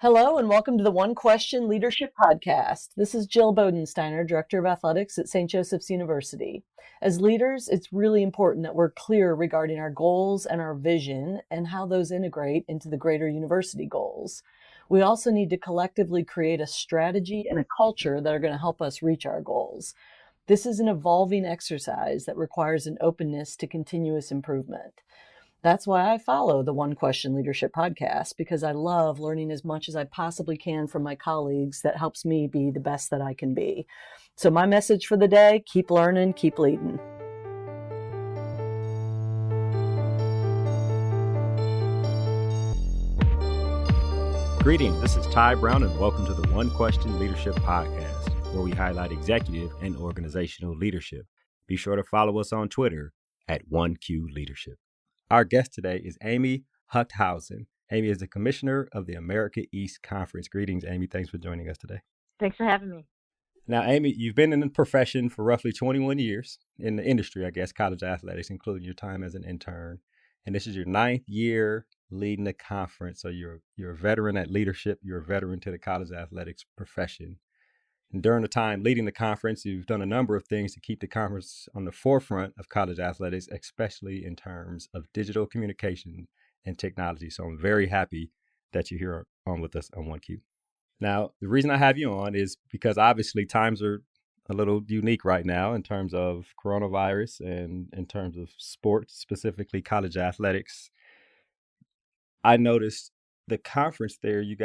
Hello and welcome to the One Question Leadership Podcast. This is Jill Bodensteiner, Director of Athletics at St. Joseph's University. As leaders, it's really important that we're clear regarding our goals and our vision and how those integrate into the greater university goals. We also need to collectively create a strategy and a culture that are going to help us reach our goals. This is an evolving exercise that requires an openness to continuous improvement. That's why I follow the One Question Leadership Podcast, because I love learning as much as I possibly can from my colleagues that helps me be the best that I can be. So my message for the day, keep learning, keep leading. Greetings, this is Ty Brown and welcome to the One Question Leadership Podcast, where we highlight executive and organizational leadership. Be sure to follow us on Twitter at OneQLeadership. Our guest today is Amy Huchthausen. Amy is the Commissioner of the America East Conference. Greetings, Amy. Thanks for joining us today. Thanks for having me. Now, Amy, you've been in the profession for roughly 21 years in the industry, I guess, college athletics, including your time as an intern. And this is your 9th year leading the conference. So you're a veteran at leadership. You're a veteran to the college athletics profession. And during the time leading the conference, you've done a number of things to keep the conference on the forefront of college athletics, especially in terms of digital communication and technology. So I'm very happy that you're here on with us on OneQ. Now, the reason I have you on is because obviously times are a little unique right now in terms of coronavirus and in terms of sports, specifically college athletics. I noticed the conference there, you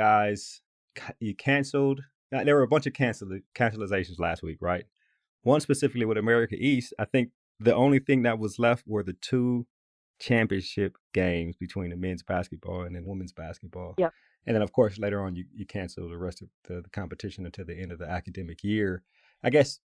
canceled. There were a bunch of cancelizations last week, right? One specifically with America East. I think the only thing that was left were the 2 championship games between the men's basketball and the women's basketball. Yep. And then, of course, later on, you canceled the rest of the competition until the end of the academic year. I guess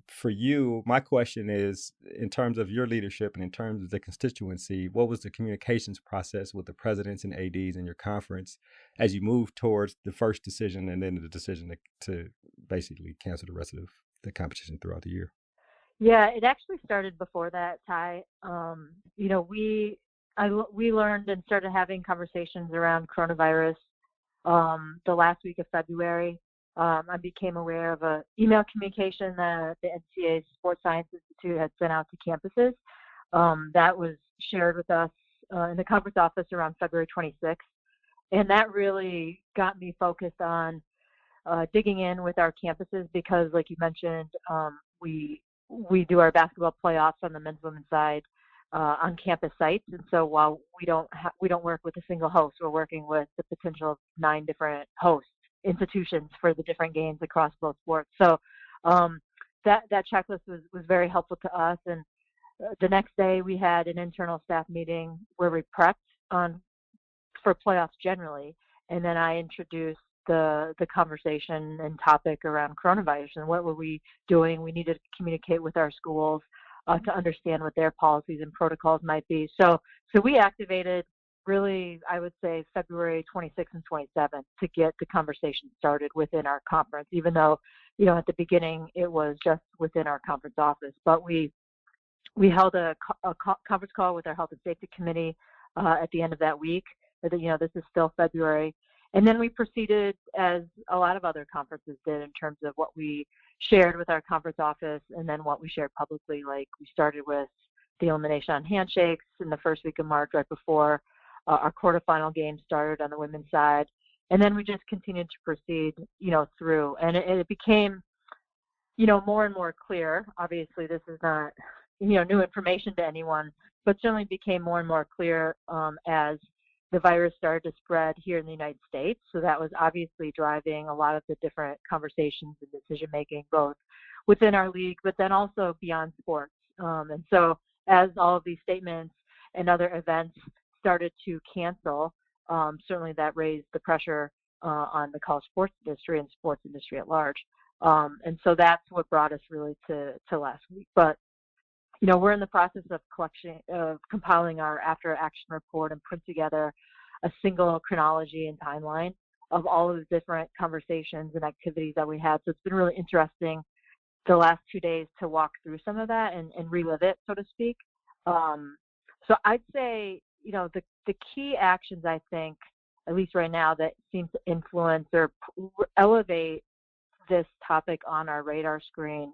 for you, my question is, in terms of your leadership and in terms of the constituency, what was the communications process with the presidents and ADs in your conference as you moved towards the first decision and then the decision to basically cancel the rest of the competition throughout the year? Yeah, it actually started before that, Ty. We learned and started having conversations around coronavirus the last week of February. I became aware of an email communication that the NCAA Sports Science Institute had sent out to campuses. That was shared with us in the conference office around February 26th. And that really got me focused on digging in with our campuses because, like you mentioned, we do our basketball playoffs on the men's women's side on campus sites. And so while we don't work with a single host, we're working with the potential of 9 different hosts institutions for the different games across both sports. So that checklist was very helpful to us. And the next day we had an internal staff meeting where we prepped for playoffs generally. And then I introduced the conversation and topic around coronavirus and what were we doing. We needed to communicate with our schools to understand what their policies and protocols might be. So we activated really, I would say, February 26th and 27th to get the conversation started within our conference, even though, at the beginning it was just within our conference office. But we held a conference call with our health and safety committee at the end of that week. This is still February. And then we proceeded as a lot of other conferences did in terms of what we shared with our conference office and then what we shared publicly. Like we started with the elimination on handshakes in the first week of March, right before our quarterfinal game started on the women's side. And then we just continued to proceed, through. And it became, more and more clear. Obviously, this is not, new information to anyone, but certainly became more and more clear as the virus started to spread here in the United States. So that was obviously driving a lot of the different conversations and decision-making, both within our league, but then also beyond sports. And so as all of these statements and other events started to cancel, certainly that raised the pressure on the college sports industry and sports industry at large. And so that's what brought us really to last week. But, we're in the process of compiling our after action report and put together a single chronology and timeline of all of the different conversations and activities that we had. So it's been really interesting the last 2 days to walk through some of that and relive it, so to speak. So I'd say, the key actions, I think, at least right now, that seem to influence or elevate this topic on our radar screen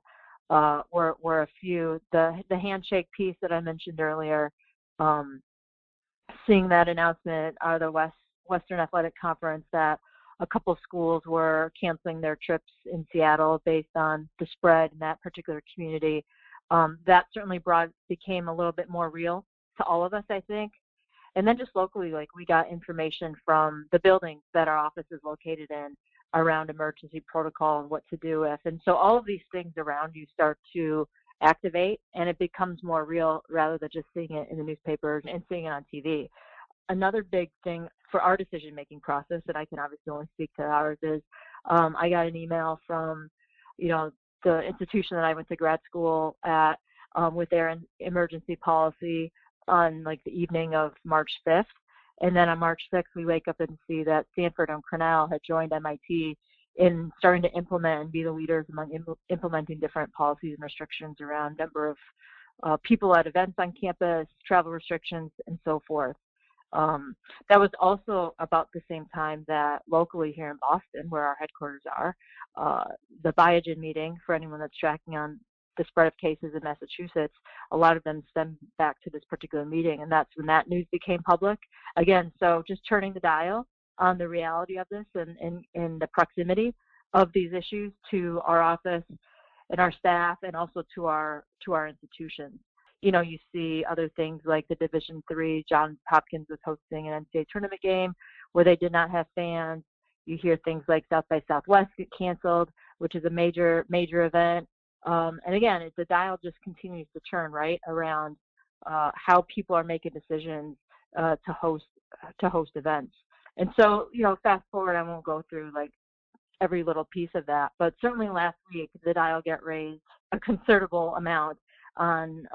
were a few. The handshake piece that I mentioned earlier, um, seeing that announcement out of the Western Athletic Conference that a couple schools were canceling their trips in Seattle based on the spread in that particular community. That certainly became a little bit more real to all of us, I think. And then just locally, like we got information from the buildings that our office is located in around emergency protocol and what to do with. And so all of these things around you start to activate, and it becomes more real rather than just seeing it in the newspapers and seeing it on TV. Another big thing for our decision-making process, and I can obviously only speak to ours, is I got an email from, the institution that I went to grad school at with their emergency policy on like the evening of March 5th. And then on March 6th, we wake up and see that Stanford and Cornell had joined MIT in starting to implement and be the leaders among implementing different policies and restrictions around number of people at events on campus, travel restrictions, and so forth. That was also about the same time that locally here in Boston, where our headquarters are, the Biogen meeting, for anyone that's tracking on the spread of cases in Massachusetts, a lot of them stem back to this particular meeting, and that's when that news became public. Again, so just turning the dial on the reality of this and the proximity of these issues to our office and our staff, and also to our institutions. You see other things like the Division III, Johns Hopkins was hosting an NCAA tournament game where they did not have fans. You hear things like South by Southwest get canceled, which is a major event. And again, the dial just continues to turn right around how people are making decisions to host events. And so, fast forward, I won't go through like every little piece of that, but certainly last week the dial got raised a considerable amount on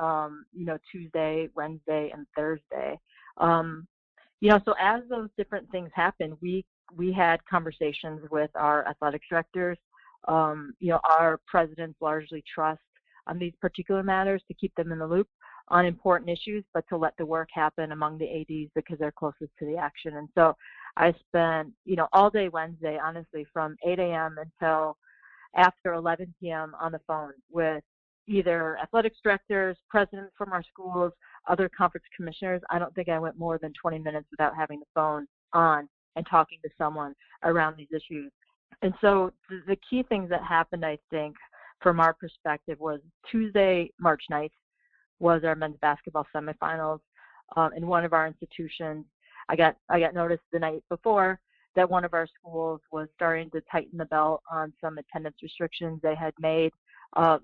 Tuesday, Wednesday, and Thursday. So as those different things happened, we had conversations with our athletics directors. Our presidents largely trust on these particular matters to keep them in the loop on important issues, but to let the work happen among the ADs because they're closest to the action. And so I spent, all day Wednesday, honestly, from 8 a.m. until after 11 p.m. on the phone with either athletics directors, presidents from our schools, other conference commissioners. I don't think I went more than 20 minutes without having the phone on and talking to someone around these issues. And so the key things that happened, I think, from our perspective was Tuesday, March 9th, was our men's basketball semifinals in one of our institutions. I got notice the night before that one of our schools was starting to tighten the belt on some attendance restrictions they had made.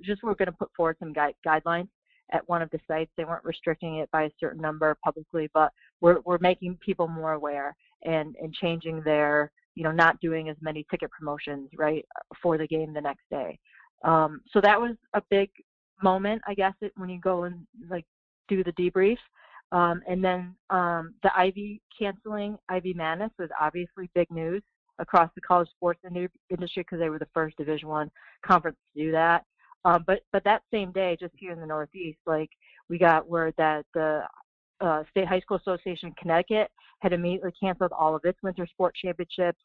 Just we're going to put forward some guidelines at one of the sites. They weren't restricting it by a certain number publicly, but we're making people more aware and changing their, not doing as many ticket promotions, right, for the game the next day. So that was a big moment, I guess, when you go and like do the debrief. And then the Ivy canceling Ivy Madness was obviously big news across the college sports industry because they were the first Division I conference to do that. But that same day, just here in the Northeast, like we got word that the State High School Association in Connecticut had immediately canceled all of its winter sport championships.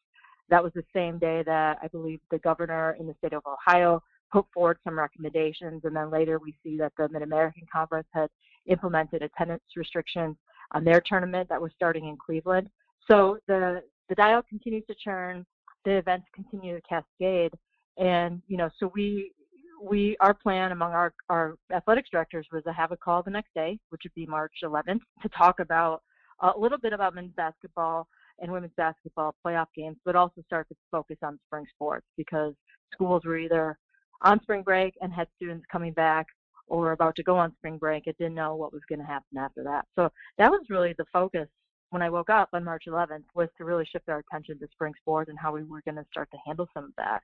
That was the same day that I believe the governor in the state of Ohio put forward some recommendations, and then later we see that the Mid-American Conference had implemented attendance restrictions on their tournament that was starting in Cleveland. So the dial continues to churn, the events continue to cascade, and so our plan among our athletics directors was to have a call the next day, which would be March 11th, to talk about a little bit about men's basketball and women's basketball playoff games, but also start to focus on spring sports because schools were either on spring break and had students coming back or about to go on spring break and didn't know what was going to happen after that. So that was really the focus when I woke up on March 11th, was to really shift our attention to spring sports and how we were going to start to handle some of that.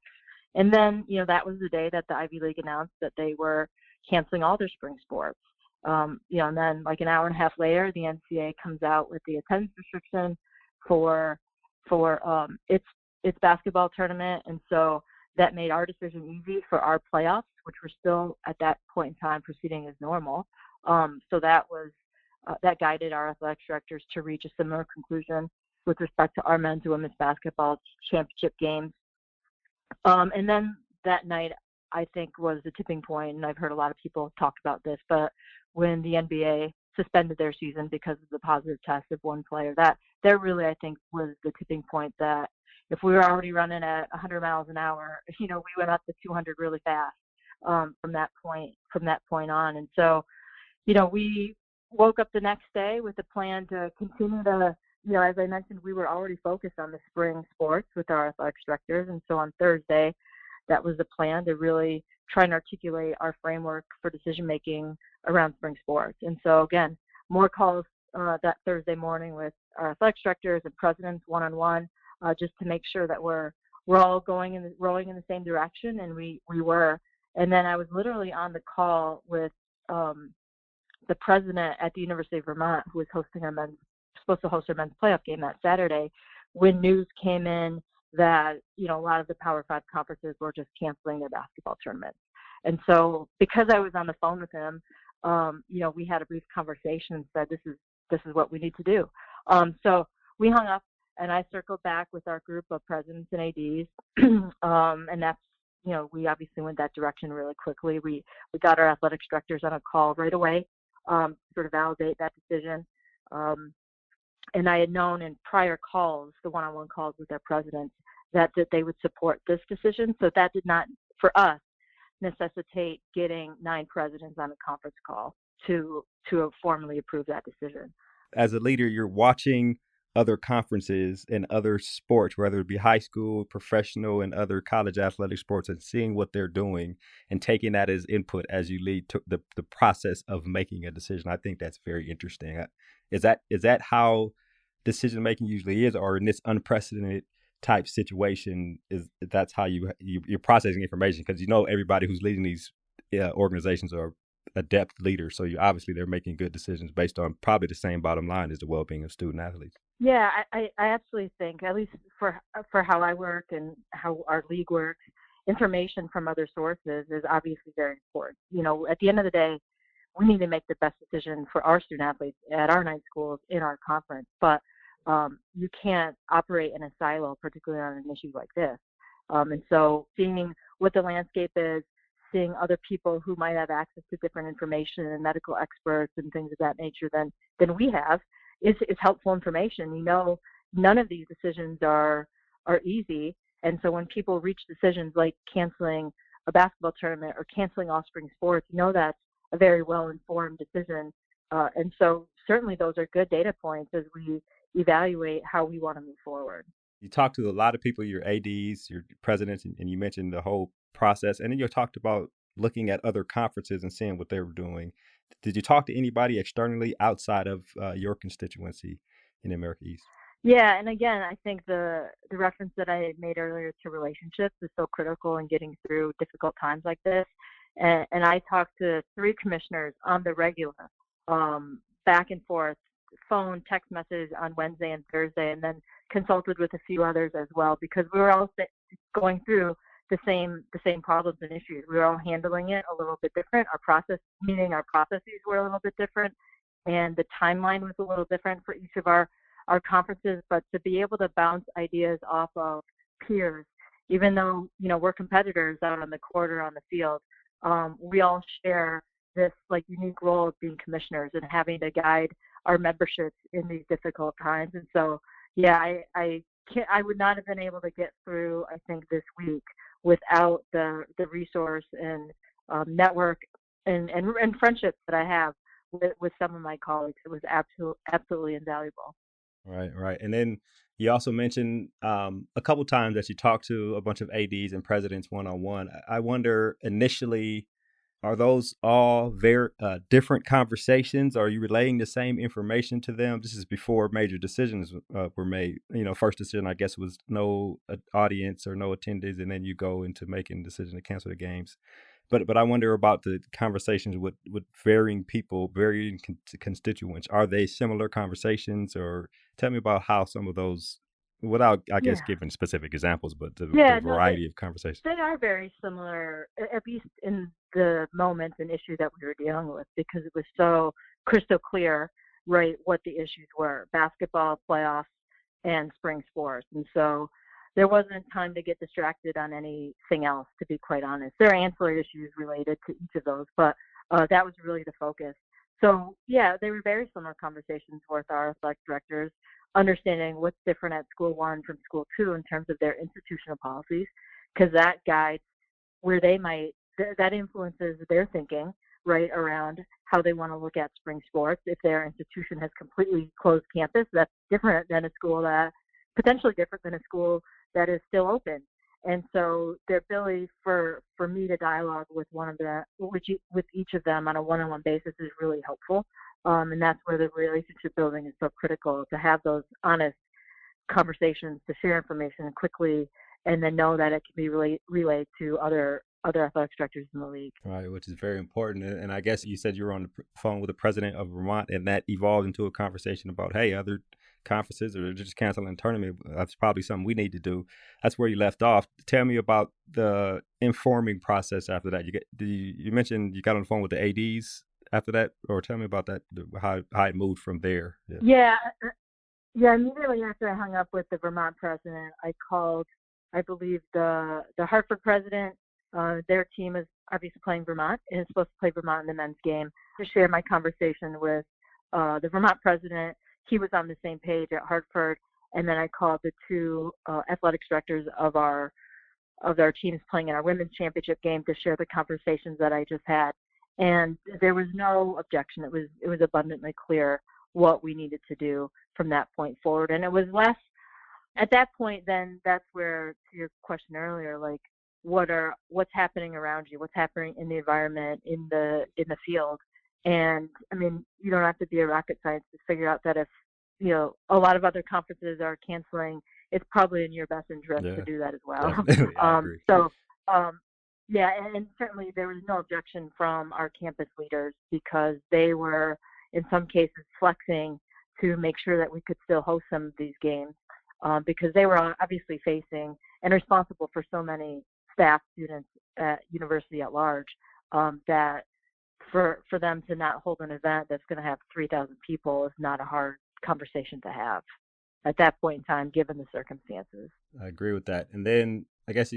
And then, that was the day that the Ivy League announced that they were canceling all their spring sports. And then like an hour and a half later, the NCAA comes out with the attendance restriction for its basketball tournament. And so that made our decision easy for our playoffs, which were still at that point in time proceeding as normal. So that guided our athletics directors to reach a similar conclusion. with respect to our men's and women's basketball championship games. And then that night, I think, was the tipping point, and I've heard a lot of people talk about this, but when the NBA suspended their season because of the positive test of one player, that really, I think, was the tipping point, that if we were already running at 100 miles an hour, we went up to 200 really fast from that point on. And so, we woke up the next day with a plan to continue to, as I mentioned, we were already focused on the spring sports with our athletics directors. And so on Thursday, that was the plan, to really try and articulate our framework for decision making around spring sports. And so again, more calls that Thursday morning with our athletics directors and presidents one-on-one, just to make sure that we're all rowing in the same direction, and we were. And then I was literally on the call with the president at the University of Vermont, who was supposed to host our men's playoff game that Saturday, when news came in that, a lot of the Power 5 conferences were just canceling their basketball tournaments. And so because I was on the phone with him, we had a brief conversation and said, this is what we need to do. So we hung up, and I circled back with our group of presidents and ADs. And that's, we obviously went that direction really quickly. We got our athletics directors on a call right away, sort of validate that decision. And I had known in prior calls, the one-on-one calls with their presidents, that they would support this decision. So that did not, for us, necessitate getting 9 presidents on a conference call to formally approve that decision. As a leader, you're watching other conferences and other sports, whether it be high school, professional, and other college athletic sports, and seeing what they're doing and taking that as input as you lead to the process of making a decision. I think that's very interesting. Is that how decision making usually is, or in this unprecedented type situation, that's how you're processing information? Because everybody who's leading these organizations are adept leaders, so they're making good decisions based on probably the same bottom line as the well-being of student athletes. Yeah, I absolutely think, at least for how I work and how our league works, information from other sources is obviously very important. At the end of the day, we need to make the best decision for our student athletes at our 9 schools in our conference, but you can't operate in a silo, particularly on an issue like this. And so seeing what the landscape is, seeing other people who might have access to different information and medical experts and things of that nature than we have is helpful information. None of these decisions are easy. And so when people reach decisions like canceling a basketball tournament or canceling all spring sports, that's a very well-informed decision. And so certainly those are good data points as we evaluate how we want to move forward. You talked to a lot of people, your ADs, your presidents, and you mentioned the whole process. And then you talked about looking at other conferences and seeing what they were doing. Did you talk to anybody externally outside of your constituency in the America East? Yeah, and again, I think the reference that I made earlier to relationships is so critical in getting through difficult times like this. And I talked to 3 commissioners on the regular, back and forth, phone, text message on Wednesday and Thursday, and then consulted with a few others as well, because we were all going through the same problems and issues. We were all handling it a little bit different. Our processes were a little bit different, and the timeline was a little different for each of our conferences. But to be able to bounce ideas off of peers, even though we're competitors out on the court or on the field, we all share this unique role of being commissioners and having to guide our memberships in these difficult times. And so, yeah, I would not have been able to get through, I think, this week without the resource and network and friendships that I have with some of my colleagues. It was absolutely invaluable. Right. And then you also mentioned a couple times that you talked to a bunch of ADs and presidents one-on-one. I wonder, initially, are those all very different conversations? Are you relaying the same information to them? This is before major decisions were made. First decision, I guess, was no audience or no attendees, and then you go into making the decision to cancel the games. But I wonder about the conversations with varying people, varying constituents. Are they similar conversations, or tell me about how some of those, without, I guess, giving specific examples, but the variety of conversations. They are very similar, at least in the moment and issue that we were dealing with, because it was so crystal clear, right, what the issues were. Basketball playoffs, and spring sports. And so there wasn't time to get distracted on anything else, to be quite honest. There are ancillary issues related to each of those, but that was really the focus. So, yeah, they were very similar conversations with our athletic directors, understanding what's different at school one from school two in terms of their institutional policies, because that guides where they might, that influences their thinking, right, around how they want to look at spring sports. If their institution has completely closed campus, that's different than a school that, potentially different than a school that is still open. And so the ability for me to dialogue with one of the with each of them on a one-on-one basis is really helpful. And that's where the relationship building is so critical, to have those honest conversations, to share information quickly, and then know that it can be relayed to other athletic directors in the league. Right, which is very important. And I guess you said you were on the phone with the president of Vermont, and that evolved into a conversation about, hey, other conferences or just canceling a tournament, that's probably something we need to do. That's where you left off. Tell me about the informing process after that. You mentioned you got on the phone with the ADs after that, or tell me about that, how it moved from there. Yeah. Immediately after I hung up with the Vermont president, I called, I believe, the Hartford president. Their team is obviously playing Vermont and is supposed to play Vermont in the men's game, to share my conversation with the Vermont president. He was on the same page at Hartford. And then I called the two athletics directors of our teams playing in our women's championship game to share the conversations that I just had. And there was no objection. It was abundantly clear what we needed to do from that point forward. And it was less at that point, then that's where, to your question earlier, like what's happening around you, what's happening in the environment, in the field. And I mean, you don't have to be a rocket scientist to figure out that if, a lot of other conferences are canceling, it's probably in your best interest to do that as well. I agree. Yeah, and certainly there was no objection from our campus leaders, because they were, in some cases, flexing to make sure that we could still host some of these games, because they were obviously facing and responsible for so many staff, students at university at large, that for them to not hold an event that's going to have 3,000 people is not a hard conversation to have at that point in time, given the circumstances. I agree with that. And then I guess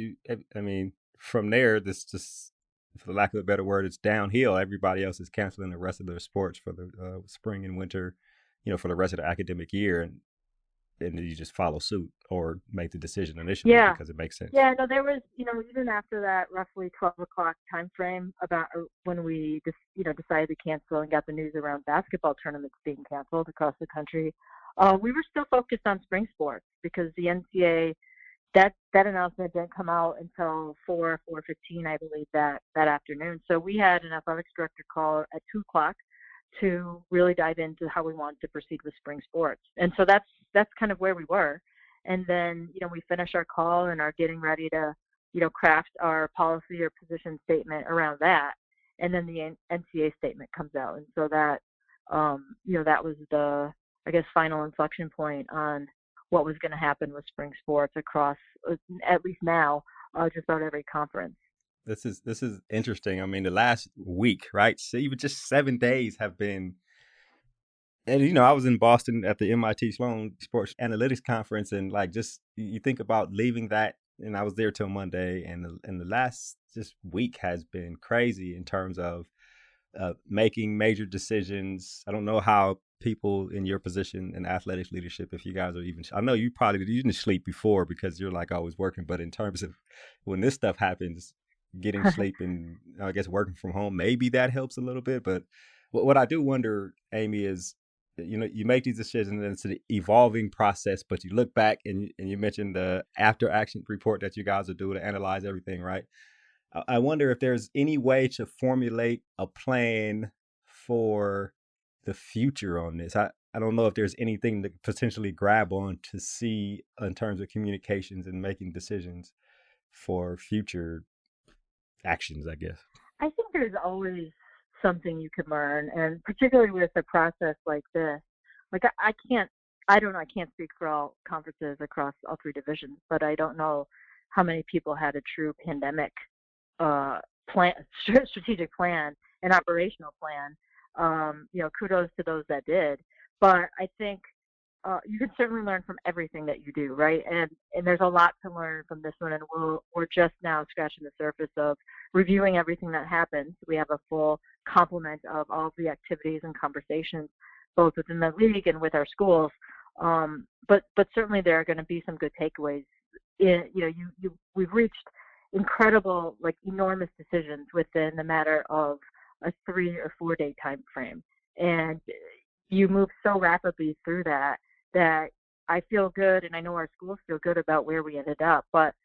from there, this just, for lack of a better word, it's downhill. Everybody else is canceling the rest of their sports for the spring and winter, for the rest of the academic year. And you just follow suit or make the decision initially because it makes sense. Yeah, no, there was, even after that roughly 12 o'clock time frame, about when we just, decided to cancel and got the news around basketball tournaments being canceled across the country, we were still focused on spring sports, because the NCAA, that announcement didn't come out until 4:15, I believe, that afternoon. So we had an athletics director call at 2 o'clock to really dive into how we wanted to proceed with spring sports. And so that's kind of where we were. And then, we finish our call and are getting ready to, craft our policy or position statement around that. And then the NCAA statement comes out. And so that, that was the, I guess, final inflection point on what was going to happen with spring sports across, at least now, just about every conference. This is interesting. I mean, the last week, right? So even just 7 days have been, and I was in Boston at the MIT Sloan Sports Analytics Conference, and like, just you think about leaving that, and I was there till Monday, and the last just week has been crazy in terms of making major decisions. I don't know how people in your position in athletics leadership, if you guys are even, I know you didn't sleep before because you're like always working, but in terms of when this stuff happens, getting sleep and I guess working from home, maybe that helps a little bit. But what I do wonder, Amy, is, you make these decisions and it's an evolving process, but you look back and you mentioned the after action report that you guys will do to analyze everything, right? I wonder if there's any way to formulate a plan for the future on this. I don't know if there's anything to potentially grab on to see in terms of communications and making decisions for future actions, I guess. I think there's always something you can learn, and particularly with a process like this. Like I can't speak for all conferences across all three divisions, but I don't know how many people had a true pandemic strategic plan and operational plan. Kudos to those that did. But I think you can certainly learn from everything that you do, right? And there's a lot to learn from this one, and we're just now scratching the surface of reviewing everything that happens. We have a full complement of all of the activities and conversations, both within the league and with our schools. But certainly there are going to be some good takeaways. We've reached incredible, like enormous decisions within the matter of a 3 or 4 day time frame, and you move so rapidly through that I feel good, and I know our schools feel good about where we ended up. But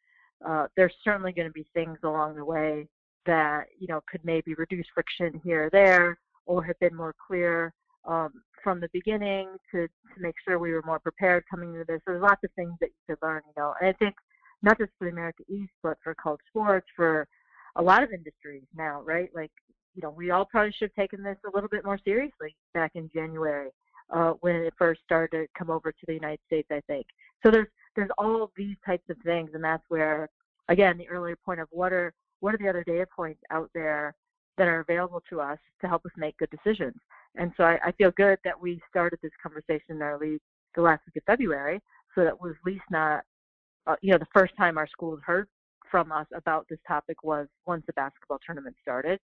there's certainly going to be things along the way that could maybe reduce friction here or there, or have been more clear from the beginning to make sure we were more prepared coming into this. There's lots of things that you could learn, and I think not just for the America East, but for college sports, for a lot of industries now, right? Like, we all probably should have taken this a little bit more seriously back in January when it first started to come over to the United States, I think. So there's all of these types of things, and that's where, again, the earlier point of what are the other data points out there that are available to us to help us make good decisions. And so I feel good that we started this conversation in our league the last week of February, so that was at least not, the first time our schools heard from us about this topic was once the basketball tournament started.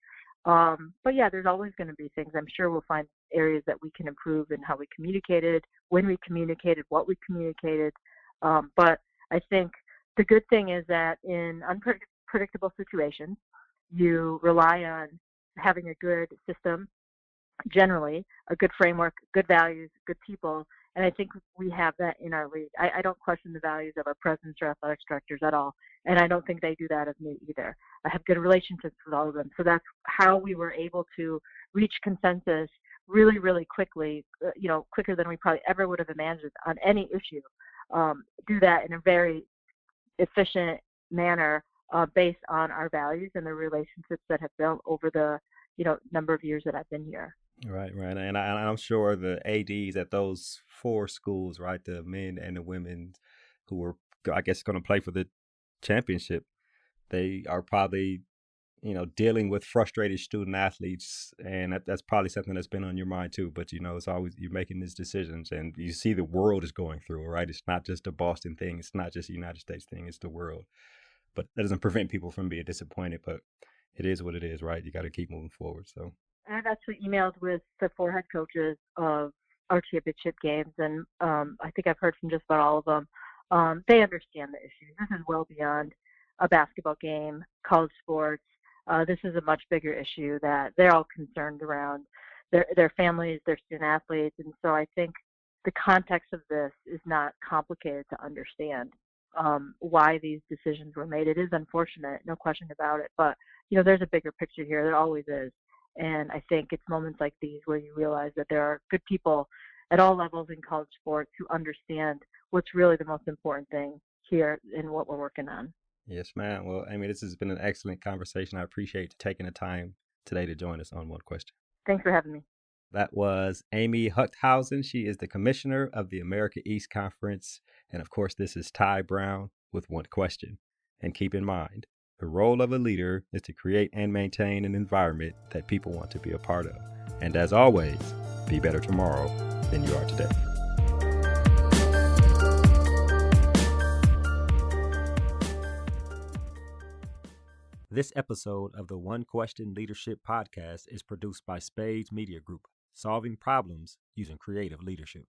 But yeah, there's always going to be things. I'm sure we'll find areas that we can improve in how we communicated, when we communicated, what we communicated. But I think the good thing is that in unpredictable situations, you rely on having a good system, generally, a good framework, good values, good people. And I think we have that in our league. I don't question the values of our presidents or athletics directors at all. And I don't think they do that of me either. I have good relationships with all of them. So that's how we were able to reach consensus really, really quickly, quicker than we probably ever would have imagined on any issue. Do that in a very efficient manner based on our values and the relationships that have built over the number of years that I've been here. Right. And I'm sure the ADs at those 4 schools, right, the men and the women who were, I guess, going to play for the championship, they are probably, dealing with frustrated student athletes. And that's probably something that's been on your mind too. But, it's always, you're making these decisions and you see the world is going through, right? It's not just a Boston thing. It's not just a United States thing. It's the world. But that doesn't prevent people from being disappointed. But it is what it is, right? You got to keep moving forward. So I've actually emailed with the 4 head coaches of our championship games, and I think I've heard from just about all of them. They understand the issues. This is well beyond a basketball game, college sports. This is a much bigger issue that they're all concerned around their families, their student athletes. And so I think the context of this is not complicated to understand why these decisions were made. It is unfortunate, no question about it. But, there's a bigger picture here. There always is. And I think it's moments like these where you realize that there are good people at all levels in college sports who understand what's really the most important thing here in what we're working on. Yes, ma'am. Well, Amy, this has been an excellent conversation. I appreciate you taking the time today to join us on One Question. Thanks for having me. That was Amy Huchthausen. She is the commissioner of the America East Conference. And of course, this is Ty Brown with One Question. And keep in mind, the role of a leader is to create and maintain an environment that people want to be a part of. And as always, be better tomorrow than you are today. This episode of the One Question Leadership Podcast is produced by Spades Media Group, solving problems using creative leadership.